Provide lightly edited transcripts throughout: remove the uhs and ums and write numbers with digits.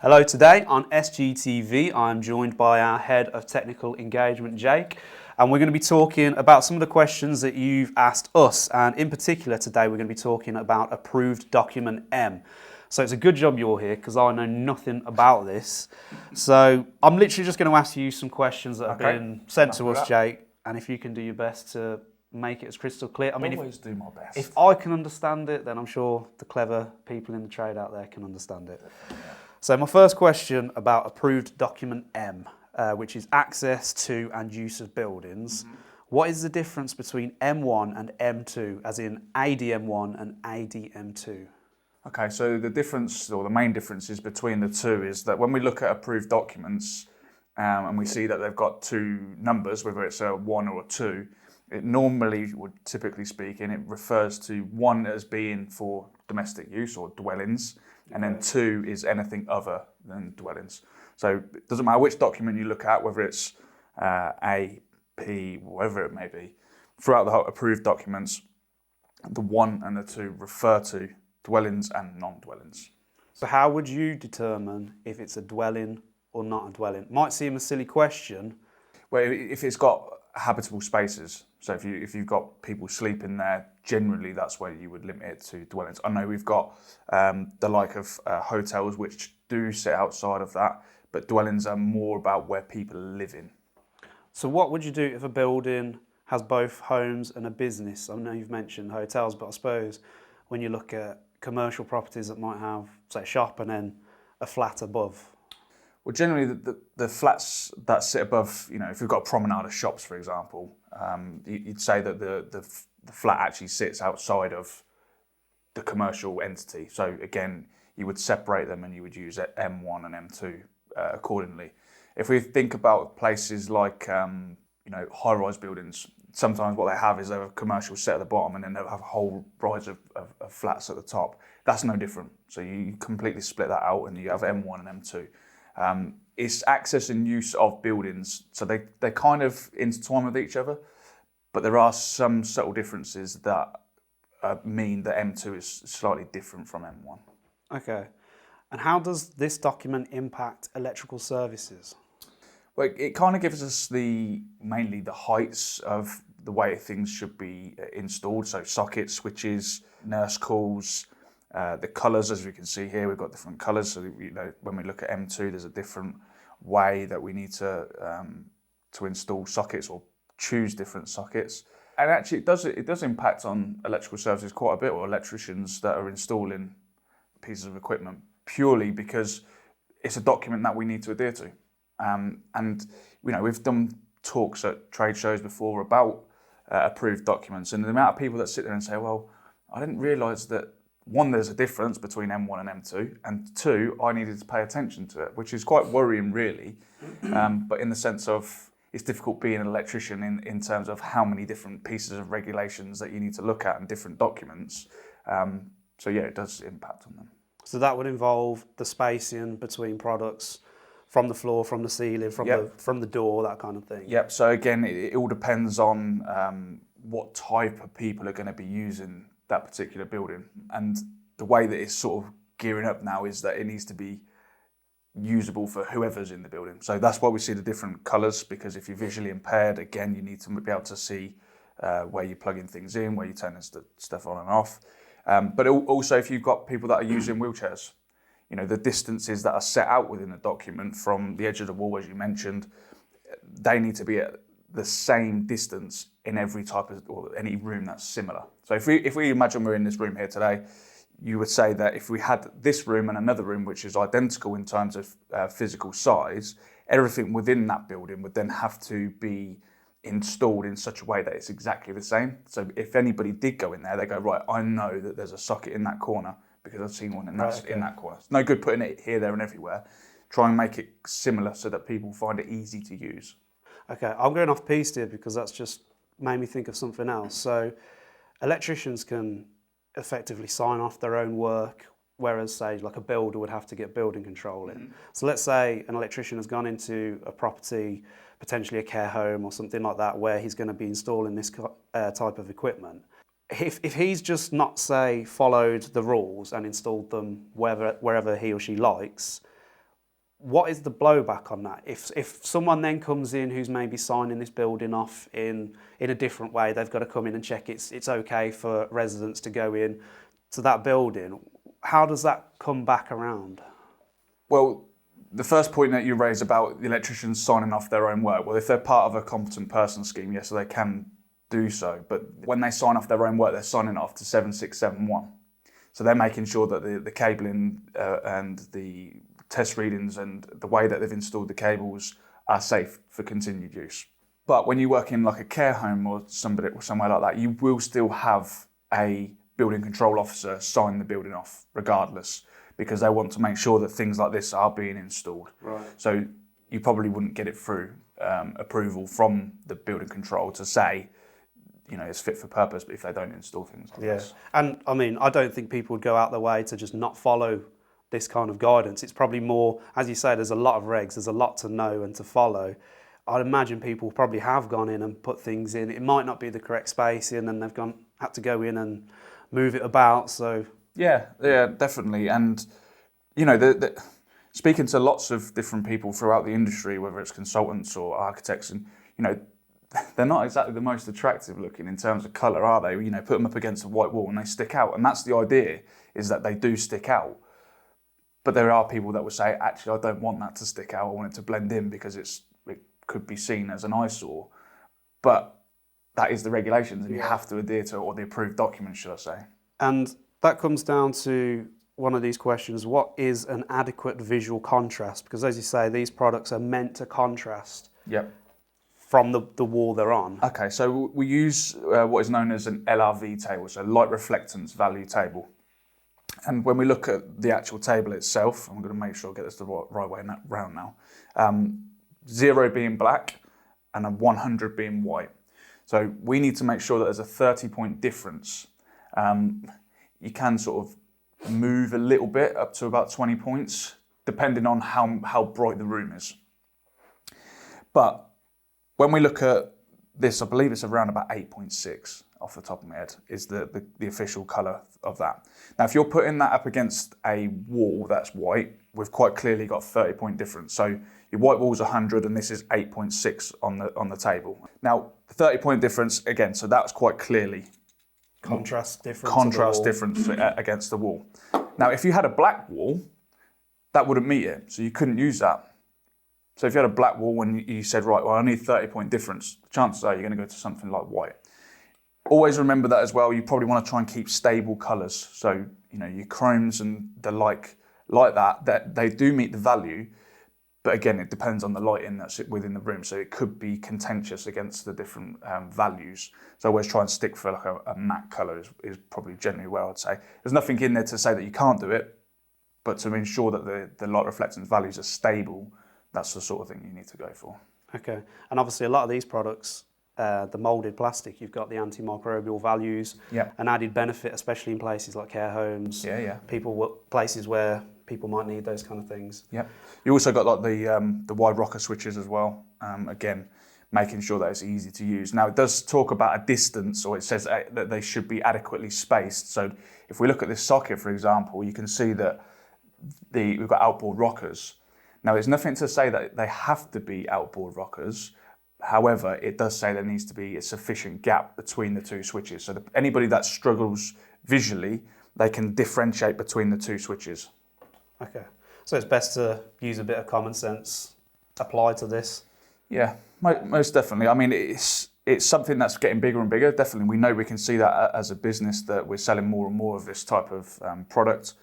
Hello, today on SGTV I'm joined by our Head of Technical Engagement, Jake, and we're going to be talking about some of the questions that you've asked us, and in particular today we're going to be talking about Approved Document M. So it's a good job you're here because I know nothing about this. So I'm literally just going to ask you some questions that have been sent to us, Jake, and if you can do your best to make it as crystal clear. I mean, always do my best. If I can understand it, then I'm sure the clever people in the trade out there can understand it. So my first question about Approved Document M, which is access to and use of buildings. What is the difference between M1 and M2, as in ADM1 and ADM2? Okay, so the difference, or the main differences between the two is that when we look at approved documents and we see that they've got two numbers, whether it's a 1 or a 2, it normally would, typically speaking, it refers to 1 as being for domestic use or dwellings, and then 2 is anything other than dwellings. So it doesn't matter which document you look at, whether it's A, P, whatever it may be, throughout the whole approved documents, the 1 and the 2 refer to dwellings and non-dwellings. So how would you determine if it's a dwelling or not a dwelling? Might seem a silly question. Well, if it's got habitable spaces, so if you've got people sleeping there, generally that's where you would limit it to dwellings. I know we've got the like of hotels which do sit outside of that, but dwellings are more about where people live in. So what would you do if a building has both homes and a business? I know you've mentioned hotels, but I suppose when you look at commercial properties that might have, say, a shop and then a flat above. Well, generally the flats that sit above, if you've got a promenade of shops, for example, you'd say that the flat actually sits outside of the commercial entity. So again, you would separate them and you would use M1 and M2 accordingly. If we think about places like, high-rise buildings, sometimes what they have is they have a commercial set at the bottom and then they'll have a whole rise of flats at the top. That's no different. So you completely split that out and you have M1 and M2. It's access and use of buildings, so they kind of intertwine with each other, but there are some subtle differences that mean that M2 is slightly different from M1. Okay, and how does this document impact electrical services? Well, it kind of gives us mainly the heights of the way things should be installed, so sockets, switches, nurse calls. The colours, as we can see here, we've got different colours. So when we look at M2, there's a different way that we need to install sockets or choose different sockets. And actually, it does impact on electrical services quite a bit, or electricians that are installing pieces of equipment, purely because it's a document that we need to adhere to. And we've done talks at trade shows before about approved documents, and the amount of people that sit there and say, "Well, I didn't realise that." 1, there's a difference between M1 and M2, and 2, I needed to pay attention to it, which is quite worrying, really. But in the sense of it's difficult being an electrician in terms of how many different pieces of regulations that you need to look at and different documents. So yeah, it does impact on them. So that would involve the spacing between products from the floor, from the ceiling, from the door, that kind of thing. Yep. So again, it all depends on what type of people are going to be using that particular building, and the way that it's sort of gearing up now is that it needs to be usable for whoever's in the building. So that's why we see the different colours, because if you're visually impaired, again, you need to be able to see where you're plugging things in, where you're turning stuff on and off. But also, if you've got people that are using wheelchairs, the distances that are set out within the document from the edge of the wall, as you mentioned, they need to be at the same distance in every type of, or any room that's similar. So if we imagine we're in this room here today, you would say that if we had this room and another room which is identical in terms of physical size, everything within that building would then have to be installed in such a way that it's exactly the same. So if anybody did go in there, they go, right, I know that there's a socket in that corner because I've seen one in that corner. It's no good putting it here, there and everywhere. Try and make it similar so that people find it easy to use. Okay, I'm going off piste here because that's just made me think of something else. So electricians can effectively sign off their own work, whereas, say, like a builder would have to get building control in. So let's say an electrician has gone into a property, potentially a care home or something like that, where he's going to be installing this type of equipment. If he's just not, say, followed the rules and installed them wherever he or she likes, what is the blowback on that? If someone then comes in who's maybe signing this building off in a different way, they've got to come in and check it's okay for residents to go in to that building. How does that come back around? Well, the first point that you raised about the electricians signing off their own work, well, if they're part of a competent person scheme, yes, they can do so. But when they sign off their own work, they're signing off to 7671. So they're making sure that the cabling and the test readings and the way that they've installed the cables are safe for continued use. But when you work in like a care home or somewhere like that, you will still have a building control officer sign the building off regardless, because they want to make sure that things like this are being installed. Right. So you probably wouldn't get it through approval from the building control to say, it's fit for purpose, but if they don't install things like this. And I mean, I don't think people would go out their way to just not follow this kind of guidance. It's probably more, as you say, there's a lot of regs, there's a lot to know and to follow. I'd imagine people probably have gone in and put things in. It might not be the correct spacing and they've had to go in and move it about. So yeah, definitely. And speaking to lots of different people throughout the industry, whether it's consultants or architects, and they're not exactly the most attractive looking in terms of colour, are they? Put them up against a white wall and they stick out. And that's the idea, is that they do stick out. But there are people that will say, actually, I don't want that to stick out. I want it to blend in because it could be seen as an eyesore. But that is the regulations, and you have to adhere to it, or the approved documents, should I say. And that comes down to one of these questions: what is an adequate visual contrast? Because as you say, these products are meant to contrast from the wall they're on. Okay, so we use what is known as an LRV table, so light reflectance value table. And when we look at the actual table itself, I'm going to make sure I get this the right way round now. 0 being black and a 100 being white. So we need to make sure that there's a 30-point difference. You can sort of move a little bit up to about 20 points, depending on how bright the room is. But when we look at this, I believe it's around about 8.6 off the top of my head, is the official colour of that. Now, if you're putting that up against a wall that's white, we've quite clearly got 30-point difference. So your white wall's 100 and this is 8.6 on the table. Now, the 30-point difference, again, so that's quite clearly Contrast difference against the wall. Now, if you had a black wall, that wouldn't meet it, so you couldn't use that. So if you had a black wall and you said, right, well, I need 30-point difference, chances are you're going to go to something like white. Always remember that as well. You probably want to try and keep stable colours. So, your chromes and the like that they do meet the value. But again, it depends on the lighting that's within the room. So it could be contentious against the different values. So always try and stick for like a matte colour is probably generally where I'd say. There's nothing in there to say that you can't do it, but to ensure that the light reflectance values are stable, that's the sort of thing you need to go for. Okay, and obviously a lot of these products, the moulded plastic, you've got the antimicrobial values, an added benefit, especially in places like care homes, places where people might need those kind of things. Yeah, you also got like the wide rocker switches as well. Again, making sure that it's easy to use. Now it does talk about a distance, or it says that they should be adequately spaced. So if we look at this socket, for example, you can see that we've got outboard rockers. Now there's nothing to say that they have to be outboard rockers. However, it does say there needs to be a sufficient gap between the two switches. So anybody that struggles visually, they can differentiate between the two switches. Okay, so it's best to use a bit of common sense applied to this. Yeah, most definitely. I mean, it's something that's getting bigger and bigger. Definitely, we know we can see that as a business that we're selling more and more of this type of product.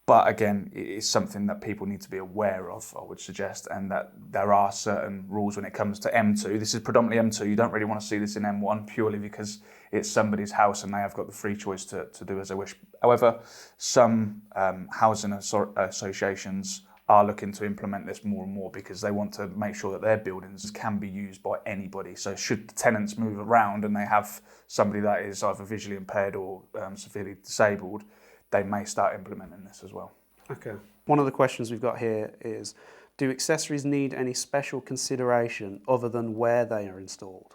But again, it's something that people need to be aware of, I would suggest, and that there are certain rules when it comes to M2. This is predominantly M2. You don't really want to see this in M1 purely because it's somebody's house and they have got the free choice to do as they wish. However, some housing associations are looking to implement this more and more because they want to make sure that their buildings can be used by anybody. So should the tenants move around and they have somebody that is either visually impaired or severely disabled, they may start implementing this as well. Okay. One of the questions we've got here is, do accessories need any special consideration other than where they are installed?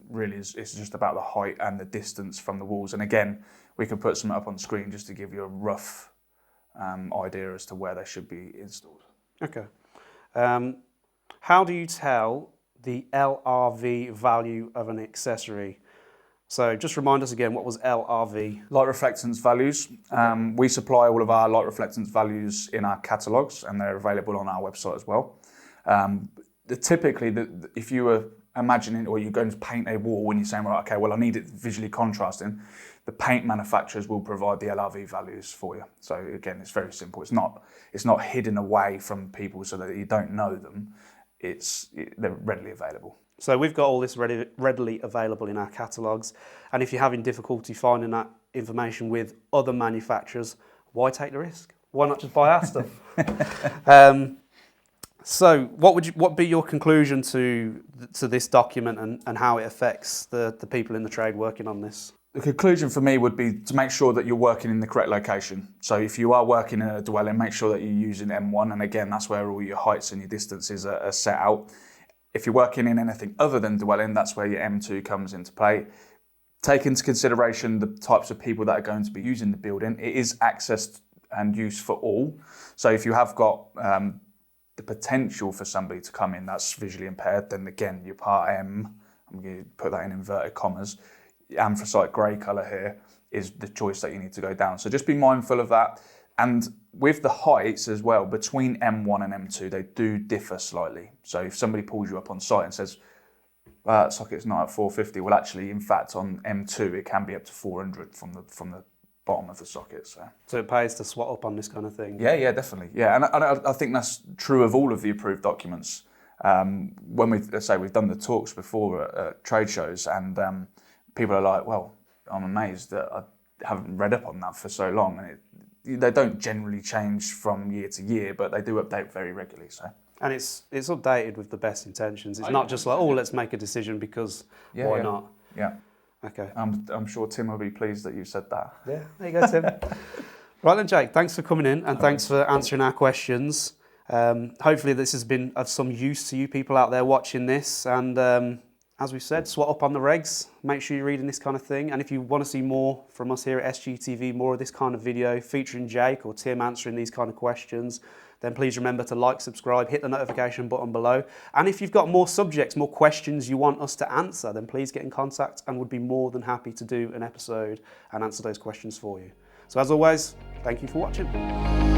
Really, it's just about the height and the distance from the walls. And again, we can put some up on screen just to give you a rough idea as to where they should be installed. Okay. How do you tell the LRV value of an accessory? So just remind us again, what was LRV? Light reflectance values. Okay. We supply all of our light reflectance values in our catalogues, and they're available on our website as well. Typically, if you were imagining, or you're going to paint a wall and you're saying, right, okay, well, I need it visually contrasting, the paint manufacturers will provide the LRV values for you. So again, it's very simple. It's not hidden away from people so that you don't know them. They're readily available. So we've got all this readily available in our catalogues, and if you're having difficulty finding that information with other manufacturers, why take the risk? Why not just buy our stuff? So what would be your conclusion to this document and how it affects the people in the trade working on this? The conclusion for me would be to make sure that you're working in the correct location. So if you are working in a dwelling, make sure that you're using M1, and again, that's where all your heights and your distances are set out. If you're working in anything other than dwelling, that's where your M2 comes into play. Take into consideration the types of people that are going to be using the building. It is access and use for all. So if you have got the potential for somebody to come in that's visually impaired, then again, your part M, I'm going to put that in inverted commas, anthracite grey colour here is the choice that you need to go down. So just be mindful of that. And with the heights as well, between M1 and M2, they do differ slightly. So if somebody pulls you up on site and says, that socket's not at 450, well actually, in fact, on M2, it can be up to 400 from the bottom of the socket. So it pays to swap up on this kind of thing? Yeah, definitely. Yeah, and I think that's true of all of the approved documents. When we've done the talks before at trade shows, and people are like, well, I'm amazed that I haven't read up on that for so long. And they don't generally change from year to year, but they do update very regularly. So. And it's updated with the best intentions. It's not just like, let's make a decision because why not? Yeah. Okay. I'm sure Tim will be pleased that you said that. Yeah, there you go, Tim. Right then, Jake, thanks for coming in and thanks for answering our questions. Hopefully this has been of some use to you people out there watching this. And as we said, swat up on the regs. Make sure you're reading this kind of thing. And if you want to see more from us here at SGTV, more of this kind of video featuring Jake or Tim answering these kind of questions, then please remember to like, subscribe, hit the notification button below. And if you've got more subjects, more questions you want us to answer, then please get in contact and we'd be more than happy to do an episode and answer those questions for you. So as always, thank you for watching.